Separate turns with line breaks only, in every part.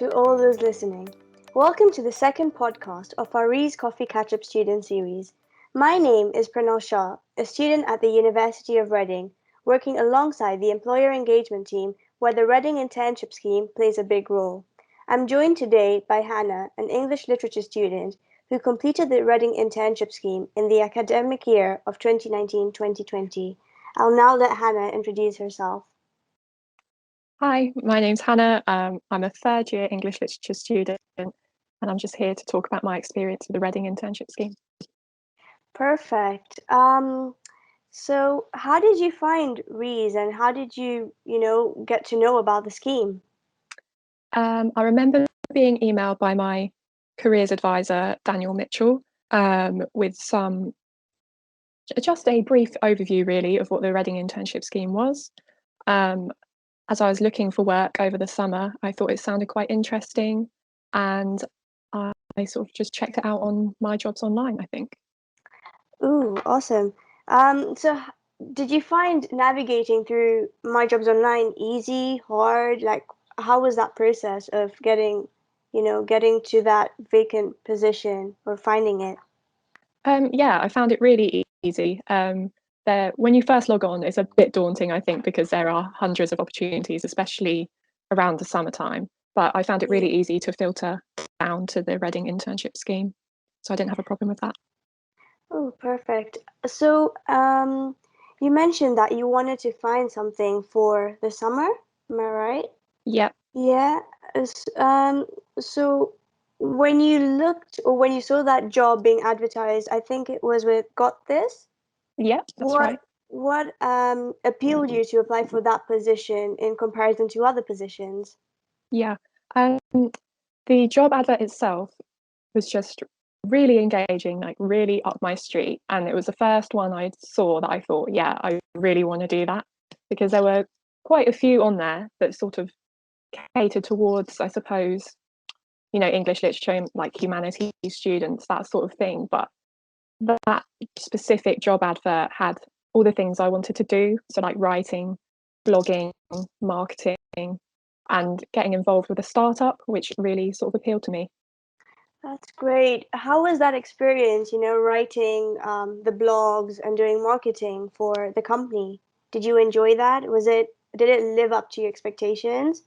to all those listening. Welcome to the second podcast of our RIS Coffee Catch-up student series. My name is Pranal Shah, a student at the University of Reading, working alongside the employer engagement team where the Reading Internship scheme plays a big role. I'm joined today by Hannah, an English literature student who completed the Reading Internship scheme in the academic year of 2019-2020. I'll now let Hannah introduce herself.
Hi, my name's Hannah. I'm a third year English literature student, and I'm just here to talk about my experience with the Reading Internship scheme.
Perfect. So how did you find RIS and how did you get to know about the scheme?
I remember being emailed by my careers advisor, Daniel Mitchell, with just a brief overview really of what the Reading Internship scheme was. As I was looking for work over the summer, I thought it sounded quite interesting, and I sort of just checked it out on My Jobs Online, I think.
Ooh, awesome. So did you find navigating through My Jobs Online easy, hard? Like, how was that process of getting to that vacant position or finding it?
Yeah, I found it really easy. When you first log on, it's a bit daunting, I think, because there are hundreds of opportunities, especially around the summertime. But I found it really easy to filter down to the Reading Internship scheme, so I didn't have a problem with that.
Oh, perfect. So, you mentioned that you wanted to find something for the summer. Am I right?
Yep.
Yeah. So when you looked or when you saw that job being advertised, I think it was with Got This.
Yep, that's right.
What appealed you to apply for that position in comparison to other positions?
Yeah. The job advert itself was just really engaging, like really up my street. And it was the first one I saw that I thought, yeah, I really want to do that, because there were quite a few on there that sort of catered towards, I suppose, English literature, like humanities students, that sort of thing. But that specific job advert had all the things I wanted to do. So like writing, blogging, marketing, and getting involved with a startup, which really sort of appealed to me.
That's great. How was that experience, writing the blogs and doing marketing for the company? Did you enjoy that? Did it live up to your expectations?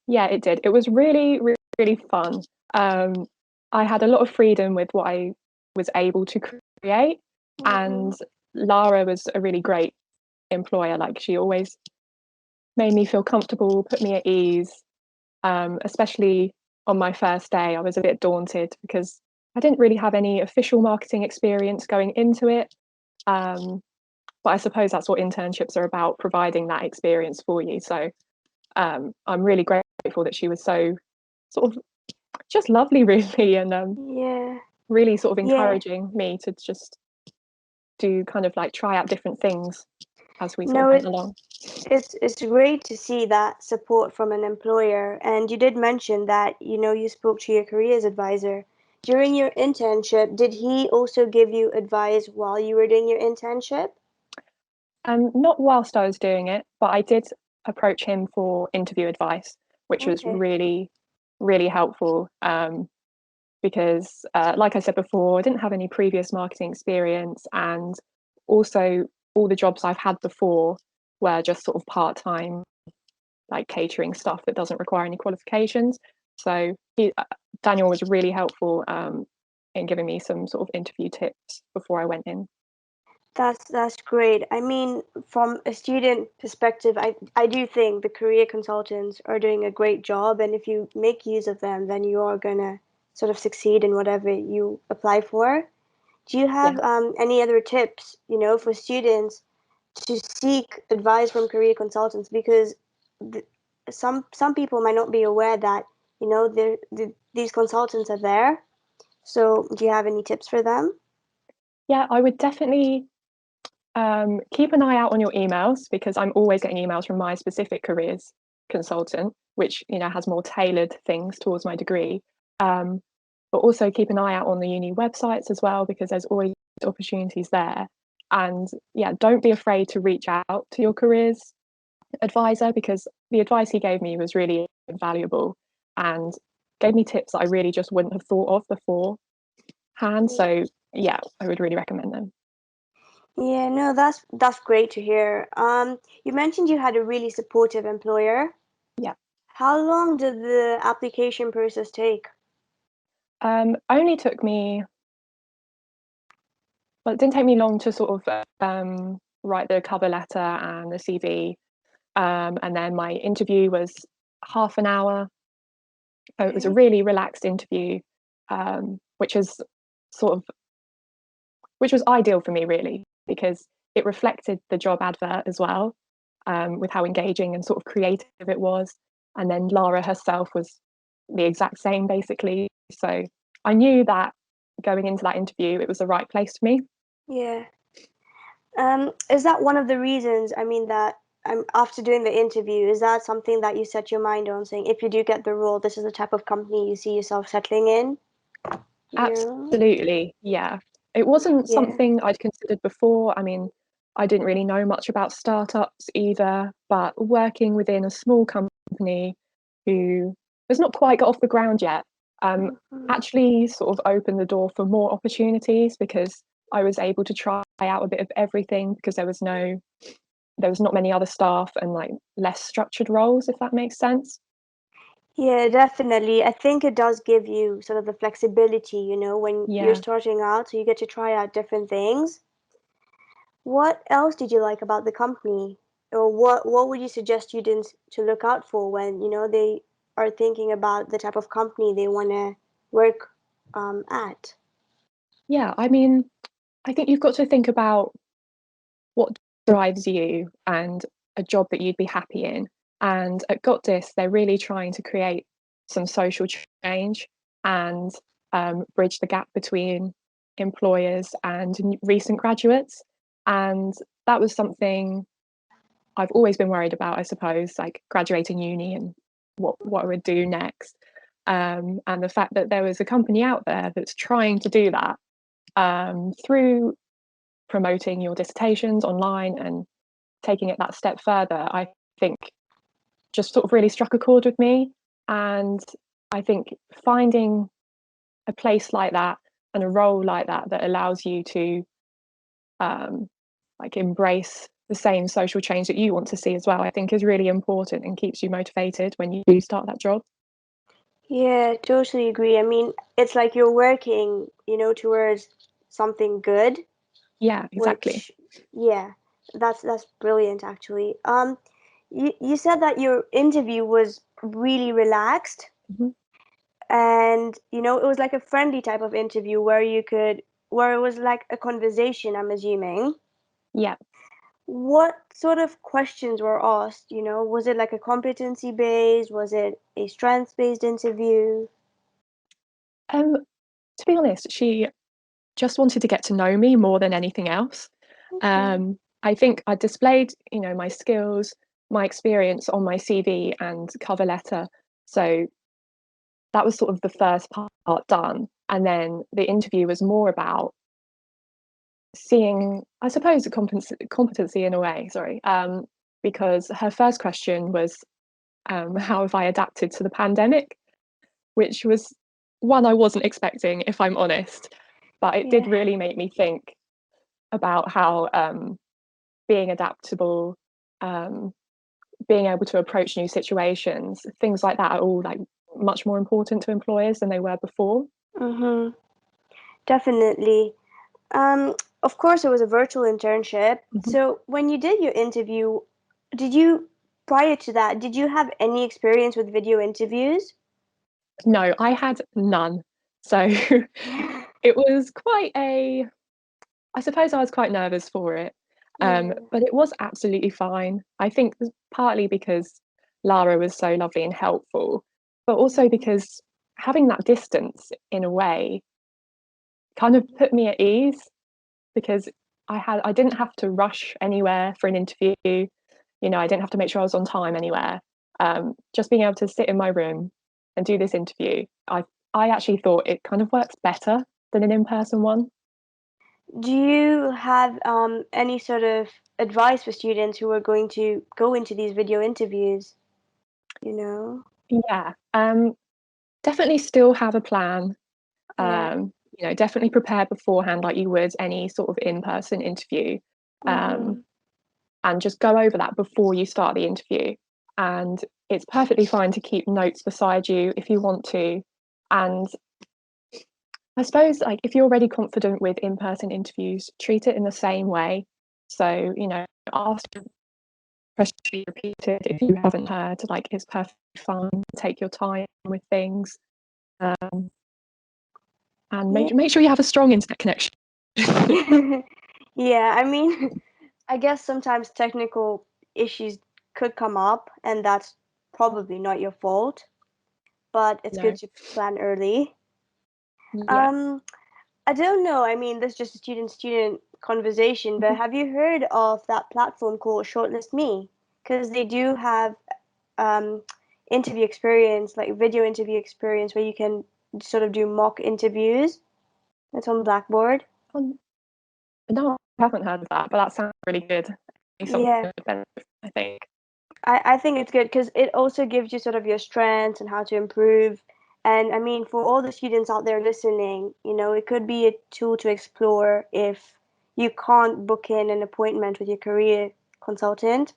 Yeah, it did. It was really, really, really fun. I had a lot of freedom with what I was able to create, and Lara was a really great employer. Like, she always made me feel comfortable, put me at ease. Especially on my first day, I was a bit daunted because I didn't really have any official marketing experience going into it. But I suppose that's what internships are about, providing that experience for you. So I'm really grateful that she was so sort of just lovely, really, and really sort of encouraging me to just do kind of like try out different things as we sort of went along.
It's great to see that support from an employer. And you did mention that, you spoke to your careers advisor. During your internship, did he also give you advice while you were doing your internship?
Not whilst I was doing it, but I did approach him for interview advice, which was really, really helpful. Because, like I said before, I didn't have any previous marketing experience, and also all the jobs I've had before were just sort of part-time, like catering stuff that doesn't require any qualifications. So Daniel was really helpful in giving me some sort of interview tips before I went in.
That's great. I mean, from a student perspective, I do think the career consultants are doing a great job, and if you make use of them, then you are gonna sort of succeed in whatever you apply for. Do you have any other tips, for students to seek advice from career consultants? Because some people might not be aware that, these consultants are there. So do you have any tips for them?
Yeah, I would definitely keep an eye out on your emails, because I'm always getting emails from my specific careers consultant, which has more tailored things towards my degree. But also keep an eye out on the uni websites as well, because there's always opportunities there. And yeah, don't be afraid to reach out to your careers advisor, because the advice he gave me was really invaluable. and gave me tips that I really just wouldn't have thought of beforehand. So yeah, I would really recommend them.
Yeah, no, that's great to hear. You mentioned you had a really supportive employer.
Yeah.
How long did the application process take?
Only took me, well, it didn't take me long to sort of write the cover letter and the CV. And then my interview was half an hour. It was a
Okay.
really relaxed interview, which is sort of which was ideal for me really because it reflected the job advert as well, with how engaging and sort of creative it was. And then Lara herself was the exact same basically. So I knew that going into that interview, it was the right place for me.
Yeah. Is that one of the reasons, I mean, that after doing the interview, is that something that you set your mind on, saying if you do get the role, this is the type of company you see yourself settling in? You know?
Absolutely, yeah. It wasn't
Yeah.
something I'd considered before. I mean, I didn't really know much about startups either, but working within a small company who has not quite got off the ground yet,
Mhm.
actually sort of opened the door for more opportunities because I was able to try out a bit of everything because there was not many other staff and like less structured roles, if that makes sense.
Yeah, definitely. I think it does give you sort of the flexibility, when you're
Yeah.
starting out, so you get to try out different things. What else did you like about the company? Or what would you suggest students to look out for when, they are thinking about the type of company they want to work at?
Yeah, I mean, I think you've got to think about what drives you and a job that you'd be happy in. And at Got This, they're really trying to create some social change and bridge the gap between employers and recent graduates. And that was something I've always been worried about, I suppose, like graduating uni and what I would do next. And the fact that there was a company out there that's trying to do that through promoting your dissertations online and taking it that step further, I think just sort of really struck a chord with me. And I think finding a place like that and a role like that that allows you to um, like embrace the same social change that you want to see as well, I think is really important and keeps you motivated when you do start that job.
Yeah, totally agree. I mean, it's like you're working, towards something good,
Yeah, exactly.
which, yeah, that's brilliant actually. You said that your interview was really relaxed,
Mhm.
and it was like a friendly type of interview where it was like a conversation, I'm assuming.
Yeah.
What sort of questions were asked? Was it like a competency based? Was it a strengths based interview?
Um, to be honest, she just wanted to get to know me more than anything else.
Okay.
I think I displayed, my skills, my experience on my CV and cover letter. So that was sort of the first part done. And then the interview was more about seeing, I suppose, a competency in a way, sorry, because her first question was, how have I adapted to the pandemic? Which was one I wasn't expecting, if I'm honest. But it did
Yeah.
really make me think about how being adaptable, um, being able to approach new situations, things like that are all like much more important to employers than they were before.
Mm-hmm. Definitely. Um, of course, it was a virtual internship.
Mhm.
So when you did your interview, did you, prior to that, did you have any experience with video interviews?
No, I had none. So it was quite I suppose I was quite nervous for it.
Yeah.
But it was absolutely fine. I think partly because Lara was so lovely and helpful, but also
Mhm.
because having that distance in a way kind of put me at ease because I didn't have to rush anywhere for an interview. I didn't have to make sure I was on time anywhere. Just being able to sit in my room and do this interview, I actually thought it kind of works better than an in-person one.
Do you have any sort of advice for students who are going to go into these video interviews? You know?
Yeah. definitely still have a plan.
Yeah.
Definitely prepare beforehand like you would any sort of in-person interview.
Mm-hmm.
And just go over that before you start the interview. And it's perfectly fine to keep notes beside you if you want to. And I suppose, like, if you're already confident with in-person interviews, treat it in the same way. So, ask questions to be repeated if you haven't heard. Like, it's perfectly fine. Take your time with things, and
Yeah.
make sure you have a strong internet connection.
Yeah, I mean, I guess sometimes technical issues could come up, and that's probably not your fault, but it's good
No,
to plan early.
yeah,
Um, I don't know. I mean, this is just a student-student conversation, but have you heard of that platform called Shortlistme? Because they do have um, interview experience, like video interview experience, where you can sort of do mock interviews. It's on Blackboard.
um, no, I haven't heard of that, but that sounds really good. Something
Yeah,
to benefit, I think.
I think it's good because it also gives you sort of your strengths and how to improve. And I mean, for all the students out there listening, it could be a tool to explore if you can't book in an appointment with your career consultant.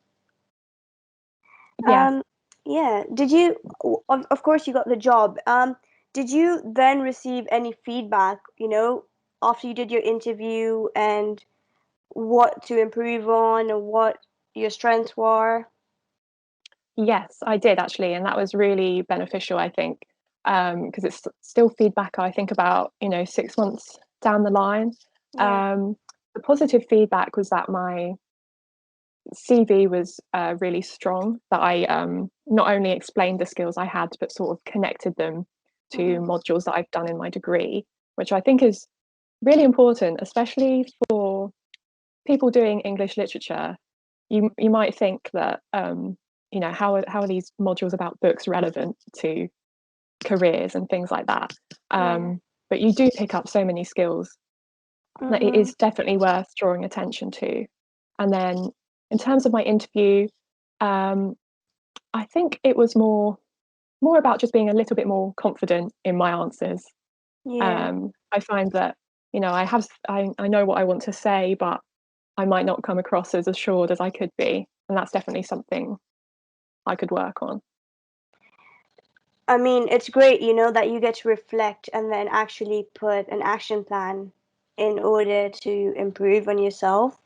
Yeah.
Um, yeah. Of course, you got the job. Did you then receive any feedback, after you did your interview and what to improve on and what your strengths were?
Yes, I did actually, and that was really beneficial, I think, because it's still feedback I think about, 6 months down the line.
Yeah.
Um, the positive feedback was that my CV was really strong, that I not only explained the skills I had, but sort of connected them to
Hmm.
modules that I've done in my degree, which I think is really important, especially for people doing English literature. You might think that how are these modules about books relevant to careers and things like that,
Yeah.
but you do pick up so many skills that it
Hmm.
is definitely worth drawing attention to. And then in terms of my interview, um, I think it was more about just being a little bit more confident in my answers.
Yeah.
I find that I know what I want to say, but I might not come across as assured as I could be, and that's definitely something I could work on.
I mean, it's great, that you get to reflect and then actually put an action plan in order to improve on yourself.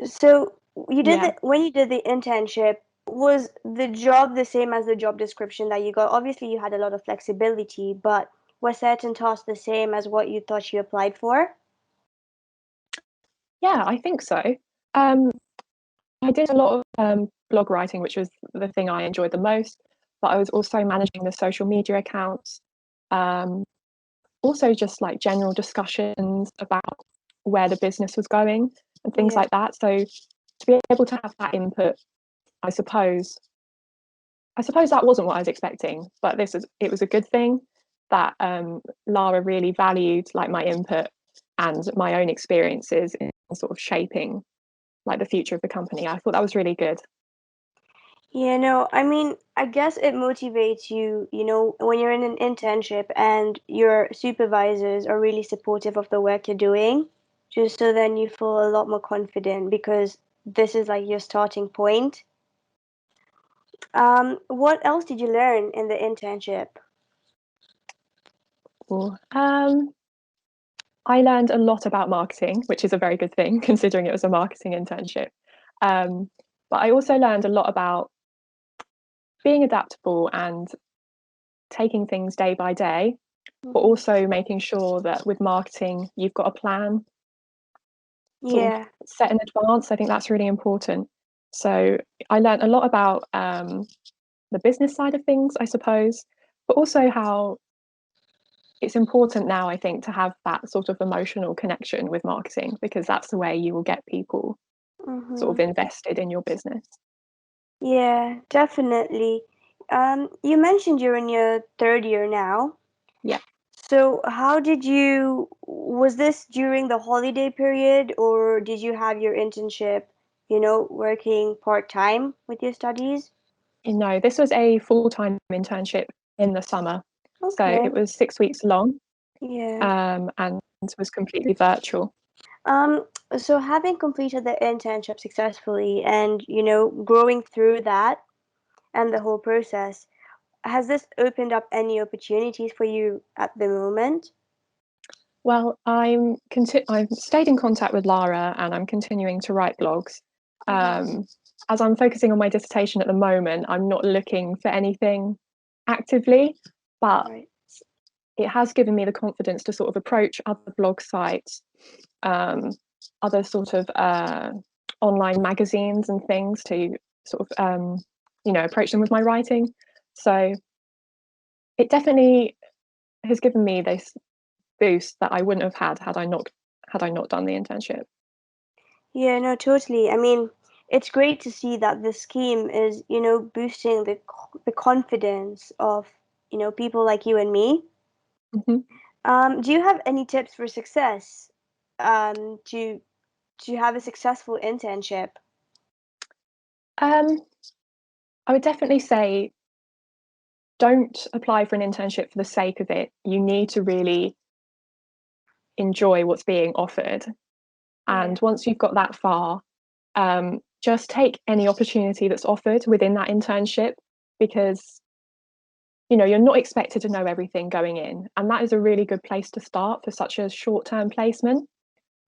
So
Yeah.
when you did the internship, was the job the same as the job description that you got? Obviously, you had a lot of flexibility, but were certain tasks the same as what you thought you applied for?
Yeah, I think so. Um, I did a lot of blog writing, which was the thing I enjoyed the most, but I was also managing the social media accounts. Um, Also, just like general discussions about where the business was going and things
Yeah.
like that. So to be able to have that input, I suppose, I suppose that wasn't what I was expecting, but it was a good thing that Lara really valued like my input and my own experiences in sort of shaping like the future of the company. I thought that was really good.
Yeah, no, I mean, I guess it motivates you, when you're in an internship and your supervisors are really supportive of the work you're doing, just so then you feel a lot more confident because this is like your starting point. What else did you learn in the internship?
Cool. I learned a lot about marketing, which is a very good thing considering it was a marketing internship. Um, but I also learned a lot about being adaptable and taking things day by day, but
Hmm.
also making sure that with marketing, you've got a plan sort of
Yeah.
set in advance. I think that's really important. So I learned a lot about the business side of things, I suppose, but also how it's important now, I think, to have that sort of emotional connection with marketing because that's the way you will get people sort
Hmm.
of invested in your business.
Yeah, definitely. You mentioned you're in your third year now.
Yeah.
So, was this during the holiday period or did you have your internship, working part-time with your studies?
No, this was a full-time internship in the summer. So
Okay.
it was 6 weeks long,
Yeah.
and was completely virtual.
So having completed the internship successfully and, growing through that and the whole process, has this opened up any opportunities for you at the moment?
Well, I've stayed in contact with Lara, and I'm continuing to write blogs.
Mm-hmm.
As I'm focusing on my dissertation at the moment, I'm not looking for anything actively, but
Right.
it has given me the confidence to sort of approach other blog sites, um, other sort of online magazines and things to sort of approach them with my writing. So it definitely has given me this boost that I wouldn't have had I not done the internship.
Yeah, no, totally. I mean, it's great to see that the scheme is, boosting the confidence of, people like you and me.
Mhm.
Do you have any tips for success? To have a successful internship?
Um, I would definitely say don't apply for an internship for the sake of it. You need to really enjoy what's being offered.
Yeah.
And once you've got that far, just take any opportunity that's offered within that internship, because you're not expected to know everything going in, and that is a really good place to start for such a short-term placement.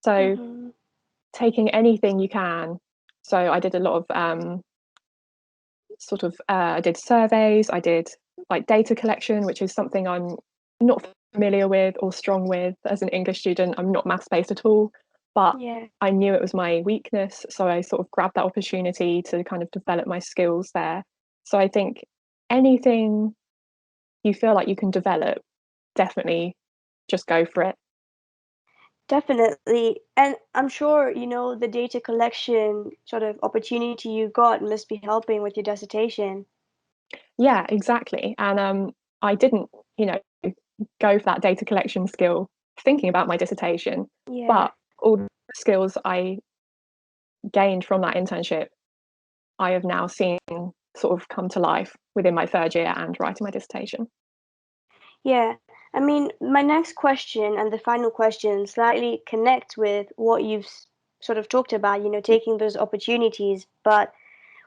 So
Mm-hmm.
taking anything you can. So I did a lot of I did surveys, I did like data collection, which is something I'm not familiar with or strong with as an English student. I'm not maths based at all, but
Yeah.
I knew it was my weakness, so I sort of grabbed that opportunity to kind of develop my skills there. So I think anything you feel like you can develop, definitely just go for it.
Definitely. And I'm sure, the data collection sort of opportunity you got must be helping with your dissertation.
Yeah, exactly. And I didn't, you know, go for that data collection skill thinking about my dissertation,
Yeah.
but all the skills I gained from that internship, I have now seen sort of come to life within my third year and writing my dissertation.
Yeah. I mean, my next question and the final question slightly connect with what you've sort of talked about, taking those opportunities. But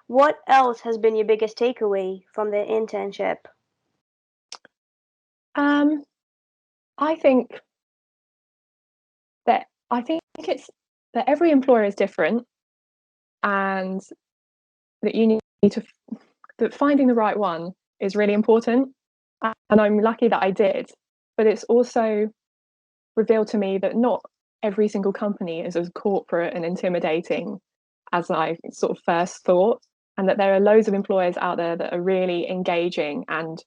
what else has been your biggest takeaway from the internship?
Um, I think I think it's that every employer is different, and that you need to that finding the right one is really important. And I'm lucky that I did, but it's also revealed to me that not every single company is as corporate and intimidating as I sort of first thought, and that there are loads of employers out there that are really engaging and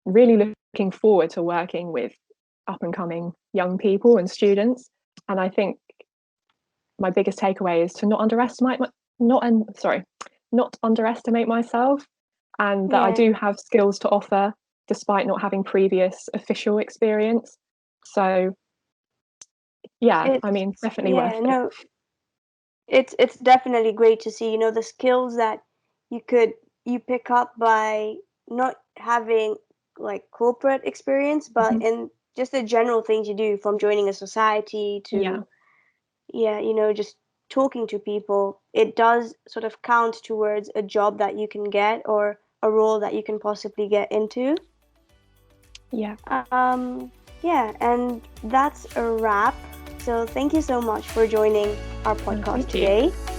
really looking forward to working with up and coming young people and students. And I think my biggest takeaway is to not underestimate myself, and that I
Yeah.
do have skills to offer despite not having previous official experience. So yeah, I
It's
mean, definitely
yeah,
worth it.
no, it's definitely great to see, the skills that you could you pick up by not having like corporate experience, but
Mhm.
in just the general things you do from joining a society
Yeah,
to, yeah, just talking to people. It does sort of count towards a job that you can get or a role that you can possibly get into.
yeah.
Um, yeah, and that's a wrap. So thank you so much for joining our podcast
Thank you.
today.